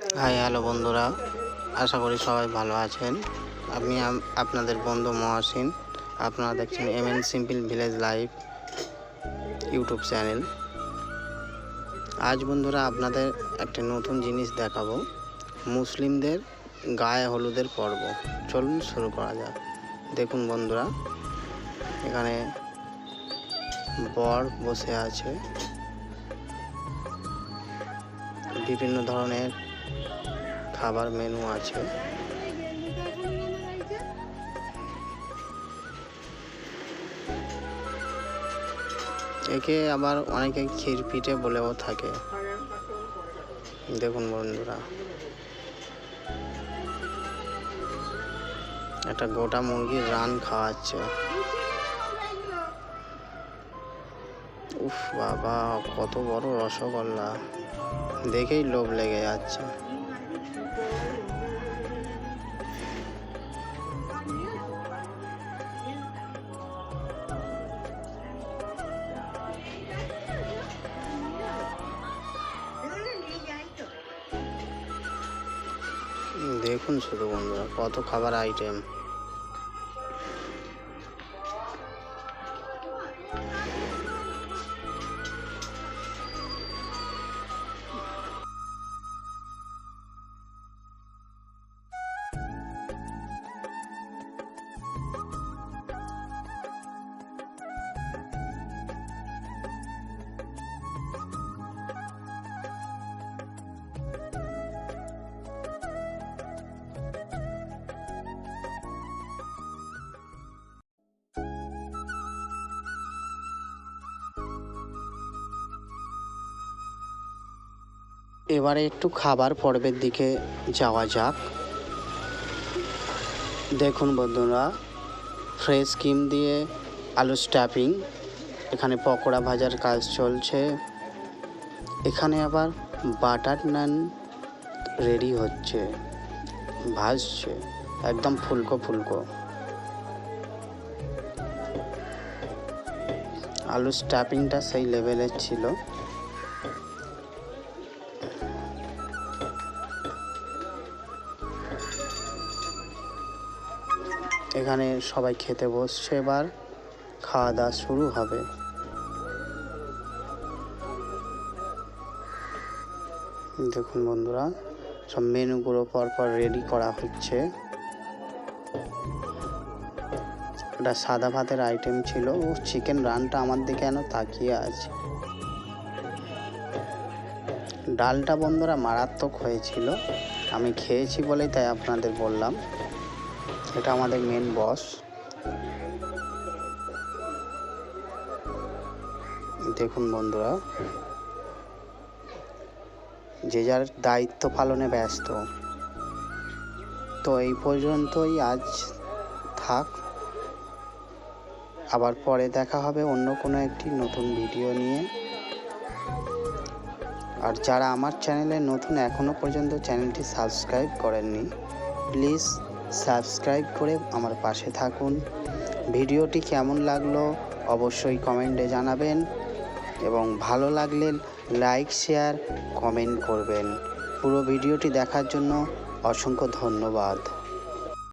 Hi hello বন্ধুরা, আশা করি সবাই ভালো আছেন। আমি আপনাদের বন্ধু মহাসিন। আপনারা দেখছেন MN simple village life YouTube channel. আজ বন্ধুরা আপনাদের একটা নতুন জিনিস দেখাবো, মুসলিমদের গায়ে হলুদের পর্ব। চলুন শুরু করা যাক। দেখুন বন্ধুরা, এখানে বর বসে আছে, বিভিন্ন ধরনের খাবার মেনু আছে। একে আবার অনেকে ক্ষীর পিঠে বলেও থাকে। দেখুন বন্ধুরা, একটা গোটা মুরগির রান খাওয়াচ্ছে। উফ বাবা, কত বড় রসগোল্লা, দেখেই লোভ লেগে যাচ্ছে। দেখুন শুধু বন্ধুরা, কত খাবার আইটেম। এবারে একটু খাবার পর্বের দিকে যাওয়া যাক। দেখুন বন্ধুরা, ফ্রেশ ক্রিম দিয়ে আলু স্ট্যাপিং, এখানে পকোড়া ভাজার কাজ চলছে। এখানে আবার বাটার নান রেডি হচ্ছে, ভাজছে, একদম ফুলকো ফুলকো। আলু স্ট্যাপিংটা সেই লেভেলের ছিল। এখানে সবাই খেতে বসছে, এবার খাওয়া দাওয়া শুরু হবে। দেখুন বন্ধুরা, সব মেনুগুলো পরপর রেডি করা হচ্ছে। এটা সাদা ভাতের আইটেম ছিল। ও চিকেন রানটা আমার দিকে যেন তাকিয়ে আছে। ডালটা বন্ধুরা মারাত্মক হয়েছিল, আমি খেয়েছি বলেই তাই আপনাদের বললাম। এটা আমাদের মেন বস। দেখুন বন্ধুরা, যে যার দায়িত্ব পালনে ব্যস্ত। তো এই পর্যন্তই আজ থাক, আবার পরে দেখা হবে অন্য কোনো একটি নতুন ভিডিও নিয়ে। আর যারা আমার চ্যানেলে নতুন, এখনও পর্যন্ত চ্যানেলটি সাবস্ক্রাইব করেননি, প্লিজ সাবস্ক্রাইব করে আমার পাশে থাকুন। ভিডিওটি কেমন লাগলো অবশ্যই কমেন্টে জানাবেন, এবং ভালো লাগলে লাইক শেয়ার কমেন্ট করবেন। পুরো ভিডিওটি দেখার জন্য অসংখ্য ধন্যবাদ।